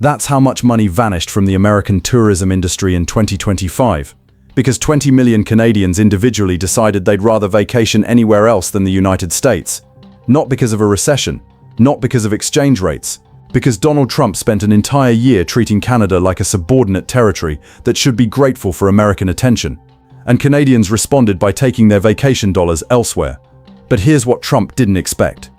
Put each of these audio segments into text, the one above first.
That's how much money vanished from the American tourism industry in 2025. Because 20 million Canadians individually decided they'd rather vacation anywhere else than the United States. Not because of a recession, not because of exchange rates, because Donald Trump spent an entire year treating Canada like a subordinate territory that should be grateful for American attention. And Canadians responded by taking their vacation dollars elsewhere. But here's what Trump didn't expect.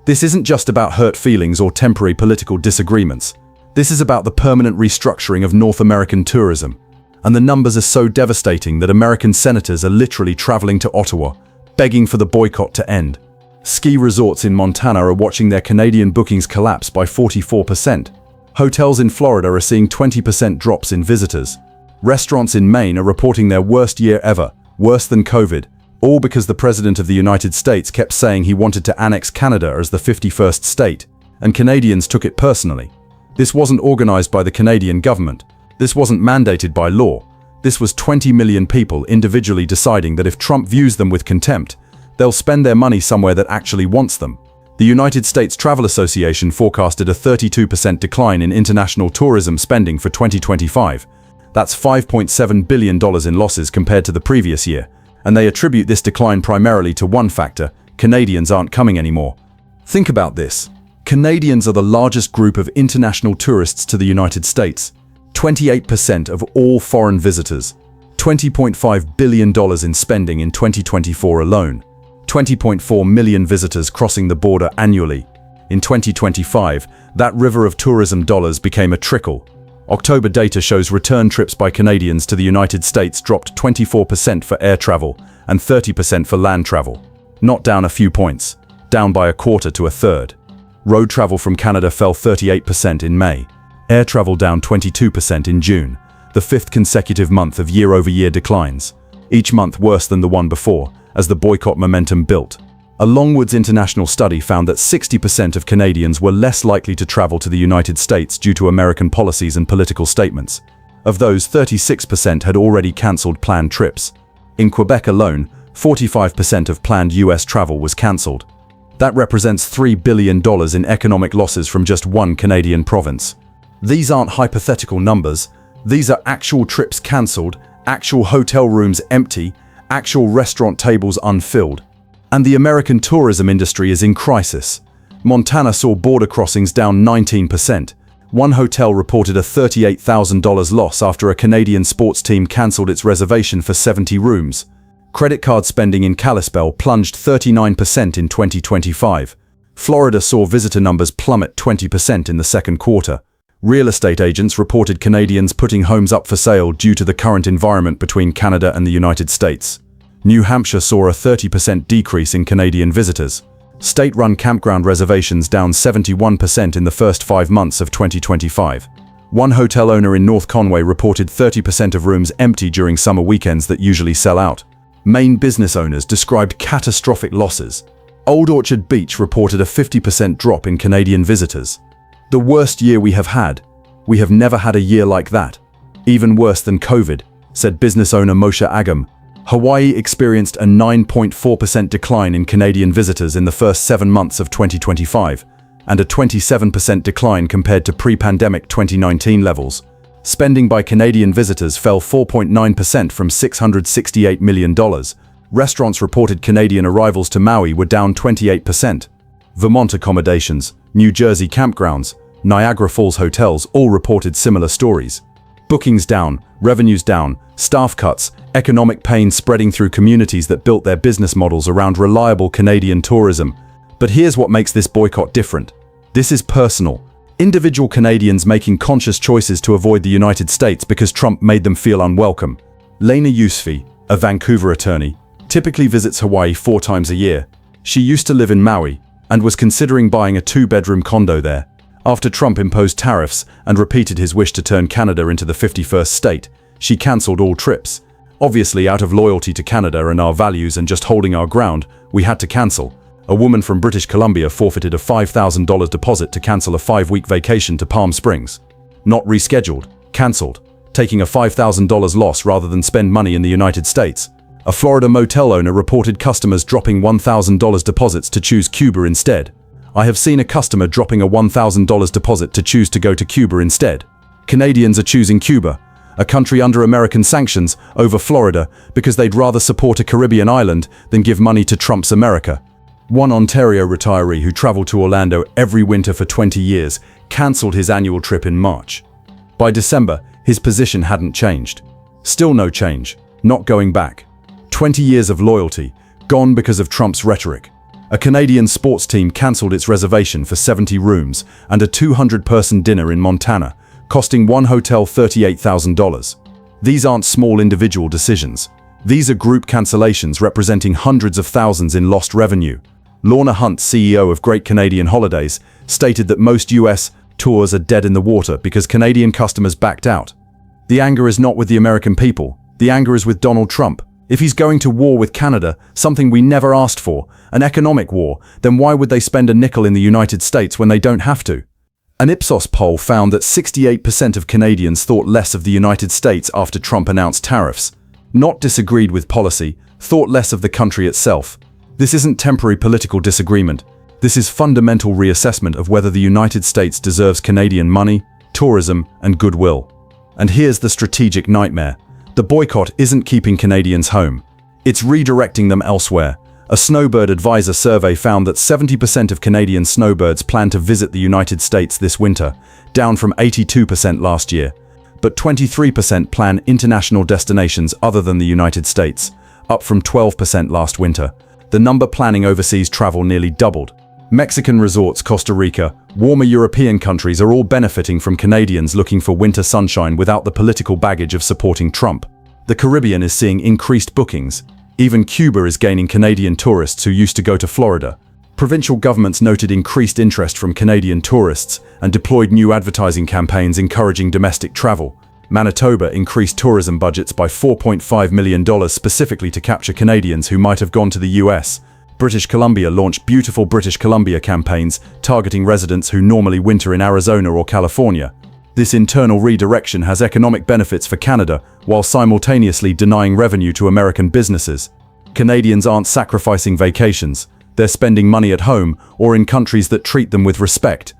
This isn't just about hurt feelings or temporary political disagreements. This is about the permanent restructuring of North American tourism. And the numbers are so devastating that American senators are literally traveling to Ottawa, begging for the boycott to end. Ski resorts in Montana are watching their Canadian bookings collapse by 44%. Hotels in Florida are seeing 20% drops in visitors. Restaurants in Maine are reporting their worst year ever, worse than COVID, all because the President of the United States kept saying he wanted to annex Canada as the 51st state, and Canadians took it personally. This wasn't organized by the Canadian government. This wasn't mandated by law. This was 20 million people individually deciding that if Trump views them with contempt, they'll spend their money somewhere that actually wants them. The United States Travel Association forecasted a 32% decline in international tourism spending for 2025. That's $5.7 billion in losses compared to the previous year, and they attribute this decline primarily to one factor: Canadians aren't coming anymore. Think about this. Canadians are the largest group of international tourists to the United States. 28% of all foreign visitors. $20.5 billion in spending in 2024 alone. 20.4 million visitors crossing the border annually. In 2025, that river of tourism dollars became a trickle. October data shows return trips by Canadians to the United States dropped 24% for air travel and 30% for land travel. Not down a few points, down by a quarter to a third. Road travel from Canada fell 38% in May. Air travel down 22% in June, the fifth consecutive month of year-over-year declines, each month worse than the one before, as the boycott momentum built. A Longwoods International study found that 60% of Canadians were less likely to travel to the United States due to American policies and political statements. Of those, 36% had already cancelled planned trips. In Quebec alone, 45% of planned US travel was cancelled. That represents $3 billion in economic losses from just one Canadian province. These aren't hypothetical numbers. These are actual trips cancelled, actual hotel rooms empty, actual restaurant tables unfilled. And the American tourism industry is in crisis. Montana saw border crossings down 19%. One hotel reported a $38,000 loss after a Canadian sports team cancelled its reservation for 70 rooms. Credit card spending in Kalispell plunged 39% in 2025. Florida saw visitor numbers plummet 20% in the second quarter. Real estate agents reported Canadians putting homes up for sale due to the current environment between Canada and the United States. New Hampshire saw a 30% decrease in Canadian visitors. State-run campground reservations down 71% in the first 5 months of 2025. One hotel owner in North Conway reported 30% of rooms empty during summer weekends that usually sell out. Maine business owners described catastrophic losses. Old Orchard Beach reported a 50% drop in Canadian visitors. The worst year we have had. We have never had a year like that. Even worse than COVID, said business owner Moshe Agam. Hawaii experienced a 9.4% decline in Canadian visitors in the first 7 months of 2025, and a 27% decline compared to pre-pandemic 2019 levels. Spending by Canadian visitors fell 4.9% from $668 million. Restaurants reported Canadian arrivals to Maui were down 28%. Vermont accommodations, New Jersey campgrounds, Niagara Falls hotels all reported similar stories. Bookings down, revenues down, staff cuts, economic pain spreading through communities that built their business models around reliable Canadian tourism. But here's what makes this boycott different. This is personal. Individual Canadians making conscious choices to avoid the United States because Trump made them feel unwelcome. Lena Yousfi, a Vancouver attorney, typically visits Hawaii 4 times a year. She used to live in Maui and was considering buying a 2-bedroom condo there. After Trump imposed tariffs and repeated his wish to turn Canada into the 51st state, she cancelled all trips. Obviously, out of loyalty to Canada and our values and just holding our ground, we had to cancel. A woman from British Columbia forfeited a $5,000 deposit to cancel a 5-week vacation to Palm Springs. Not rescheduled, cancelled, taking a $5,000 loss rather than spend money in the United States. A Florida motel owner reported customers dropping $1,000 deposits to choose Cuba instead. I have seen a customer dropping a $1,000 deposit to choose to go to Cuba instead. Canadians are choosing Cuba, a country under American sanctions, over Florida because they'd rather support a Caribbean island than give money to Trump's America. One Ontario retiree who traveled to Orlando every winter for 20 years cancelled his annual trip in March. By December, his position hadn't changed. Still no change, not going back. 20 years of loyalty, gone because of Trump's rhetoric. A Canadian sports team cancelled its reservation for 70 rooms and a 200-person dinner in Montana, costing one hotel $38,000. These aren't small individual decisions. These are group cancellations representing hundreds of thousands in lost revenue. Lorna Hunt, CEO of Great Canadian Holidays, stated that most US tours are dead in the water because Canadian customers backed out. The anger is not with the American people. The anger is with Donald Trump. If he's going to war with Canada, something we never asked for, an economic war, then why would they spend a nickel in the United States when they don't have to? An Ipsos poll found that 68% of Canadians thought less of the United States after Trump announced tariffs. Not disagreed with policy, thought less of the country itself. This isn't temporary political disagreement. This is fundamental reassessment of whether the United States deserves Canadian money, tourism, and goodwill. And here's the strategic nightmare. The boycott isn't keeping Canadians home. It's redirecting them elsewhere. A Snowbird Advisor survey found that 70% of Canadian snowbirds plan to visit the United States this winter, down from 82% last year. But 23% plan international destinations other than the United States, up from 12% last winter. The number planning overseas travel nearly doubled. Mexican resorts, Costa Rica, warmer European countries are all benefiting from Canadians looking for winter sunshine without the political baggage of supporting Trump. The Caribbean is seeing increased bookings. Even Cuba is gaining Canadian tourists who used to go to Florida. Provincial governments noted increased interest from Canadian tourists and deployed new advertising campaigns encouraging domestic travel. Manitoba increased tourism budgets by $4.5 million specifically to capture Canadians who might have gone to the US. British Columbia launched Beautiful British Columbia campaigns targeting residents who normally winter in Arizona or California. This internal redirection has economic benefits for Canada while simultaneously denying revenue to American businesses. Canadians aren't sacrificing vacations. They're spending money at home or in countries that treat them with respect.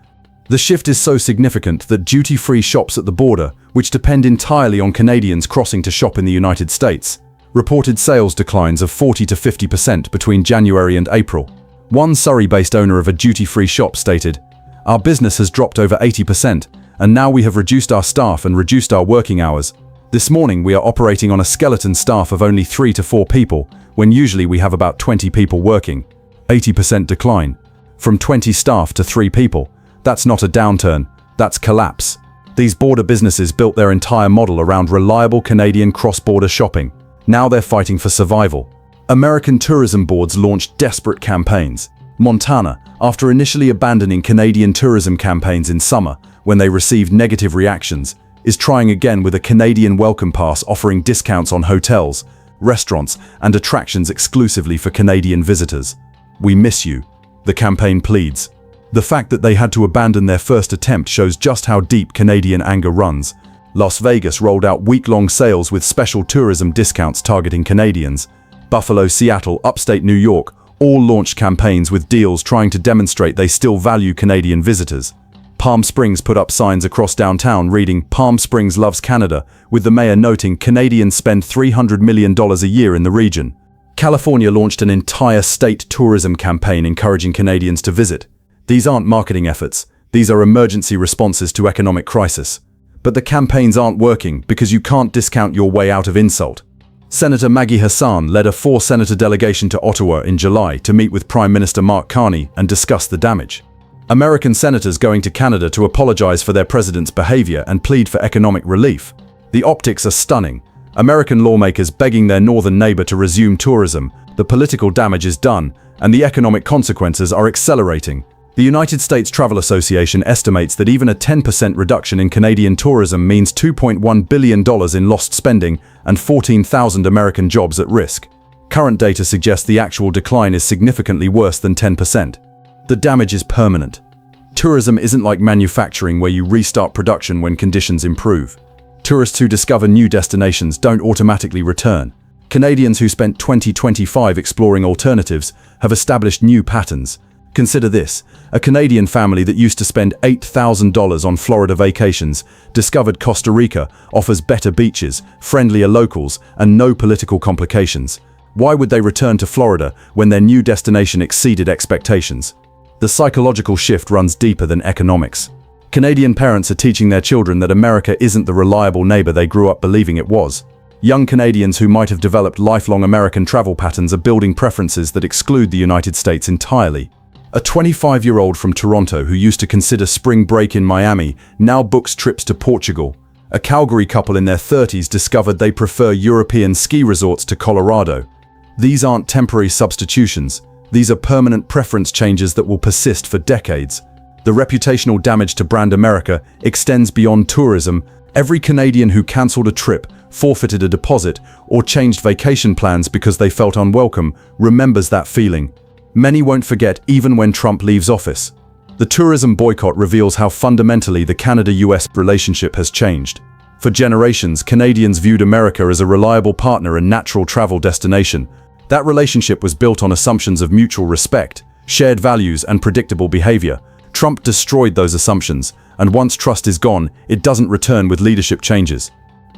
The shift is so significant that duty-free shops at the border, which depend entirely on Canadians crossing to shop in the United States, reported sales declines of 40 to 50% between January and April. One Surrey-based owner of a duty-free shop stated, "Our business has dropped over 80%, and now we have reduced our staff and reduced our working hours. This morning we are operating on a skeleton staff of only 3 to 4 people, when usually we have about 20 people working." 80% decline. From 20 staff to 3 people. That's not a downturn, that's collapse. These border businesses built their entire model around reliable Canadian cross-border shopping. Now they're fighting for survival. American tourism boards launched desperate campaigns. Montana, after initially abandoning Canadian tourism campaigns in summer when they received negative reactions, is trying again with a Canadian welcome pass offering discounts on hotels, restaurants, and attractions exclusively for Canadian visitors. "We miss you," the campaign pleads. The fact that they had to abandon their first attempt shows just how deep Canadian anger runs. Las Vegas rolled out week-long sales with special tourism discounts targeting Canadians. Buffalo, Seattle, upstate New York all launched campaigns with deals trying to demonstrate they still value Canadian visitors. Palm Springs put up signs across downtown reading "Palm Springs loves Canada," with the mayor noting Canadians spend $300 million a year in the region. California launched an entire state tourism campaign encouraging Canadians to visit. These aren't marketing efforts, these are emergency responses to economic crisis. But the campaigns aren't working because you can't discount your way out of insult. Senator Maggie Hassan led a 4-senator delegation to Ottawa in July to meet with Prime Minister Mark Carney and discuss the damage. American senators going to Canada to apologize for their president's behavior and plead for economic relief. The optics are stunning. American lawmakers begging their northern neighbor to resume tourism, the political damage is done, and the economic consequences are accelerating. The United States Travel Association estimates that even a 10% reduction in Canadian tourism means $2.1 billion in lost spending and 14,000 American jobs at risk. Current data suggests the actual decline is significantly worse than 10%. The damage is permanent. Tourism isn't like manufacturing where you restart production when conditions improve. Tourists who discover new destinations don't automatically return. Canadians who spent 2025 exploring alternatives have established new patterns. Consider this: a Canadian family that used to spend $8,000 on Florida vacations discovered Costa Rica offers better beaches, friendlier locals, and no political complications. Why would they return to Florida when their new destination exceeded expectations? The psychological shift runs deeper than economics. Canadian parents are teaching their children that America isn't the reliable neighbor they grew up believing it was. Young Canadians who might have developed lifelong American travel patterns are building preferences that exclude the United States entirely. A 25-year-old from Toronto who used to consider spring break in Miami now books trips to Portugal. A Calgary couple in their 30s discovered they prefer European ski resorts to Colorado. These aren't temporary substitutions. These are permanent preference changes that will persist for decades. The reputational damage to brand America extends beyond tourism. Every Canadian who cancelled a trip, forfeited a deposit, or changed vacation plans because they felt unwelcome remembers that feeling. Many won't forget even when Trump leaves office. The tourism boycott reveals how fundamentally the Canada-US relationship has changed. For generations, Canadians viewed America as a reliable partner and natural travel destination. That relationship was built on assumptions of mutual respect, shared values, and predictable behavior. Trump destroyed those assumptions, and once trust is gone, it doesn't return with leadership changes.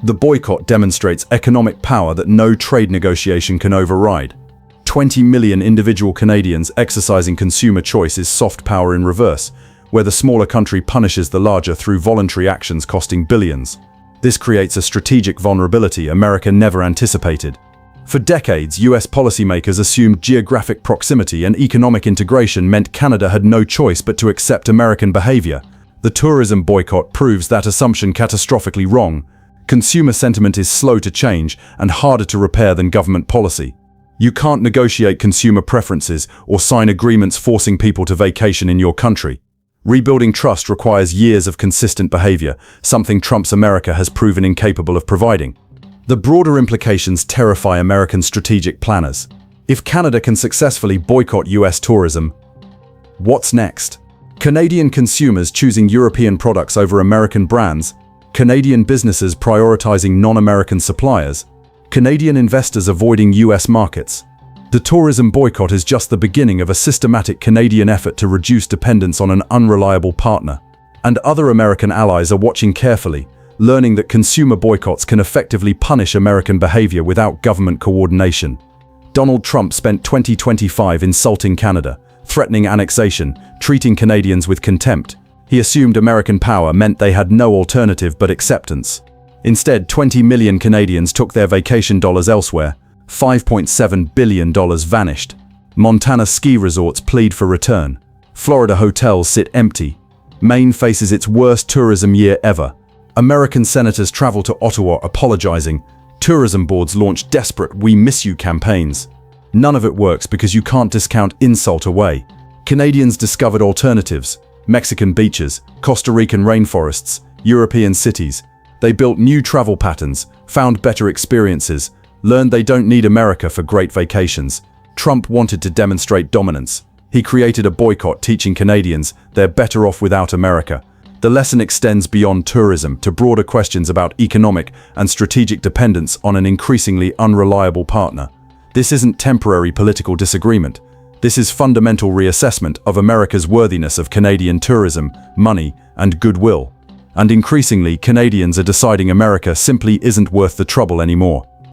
The boycott demonstrates economic power that no trade negotiation can override. 20 million individual Canadians exercising consumer choice is soft power in reverse, where the smaller country punishes the larger through voluntary actions costing billions. This creates a strategic vulnerability America never anticipated. For decades, US policymakers assumed geographic proximity and economic integration meant Canada had no choice but to accept American behavior. The tourism boycott proves that assumption catastrophically wrong. Consumer sentiment is slow to change and harder to repair than government policy. You can't negotiate consumer preferences or sign agreements forcing people to vacation in your country. Rebuilding trust requires years of consistent behavior, something Trump's America has proven incapable of providing. The broader implications terrify American strategic planners. If Canada can successfully boycott US tourism, what's next? Canadian consumers choosing European products over American brands, Canadian businesses prioritizing non-American suppliers, Canadian investors avoiding US markets. The tourism boycott is just the beginning of a systematic Canadian effort to reduce dependence on an unreliable partner. And other American allies are watching carefully, learning that consumer boycotts can effectively punish American behavior without government coordination. Donald Trump spent 2025 insulting Canada, threatening annexation, treating Canadians with contempt. He assumed American power meant they had no alternative but acceptance. Instead, 20 million Canadians took their vacation dollars elsewhere. $5.7 billion vanished. Montana ski resorts plead for return. Florida hotels sit empty. Maine faces its worst tourism year ever. American senators travel to Ottawa apologizing. Tourism boards launch desperate "We miss you" campaigns. None of it works because you can't discount insult away. Canadians discovered alternatives: Mexican beaches, Costa Rican rainforests, European cities. They built new travel patterns, found better experiences, learned they don't need America for great vacations. Trump wanted to demonstrate dominance. He created a boycott teaching Canadians they're better off without America. The lesson extends beyond tourism to broader questions about economic and strategic dependence on an increasingly unreliable partner. This isn't temporary political disagreement. This is fundamental reassessment of America's worthiness of Canadian tourism, money, and goodwill. And increasingly, Canadians are deciding America simply isn't worth the trouble anymore.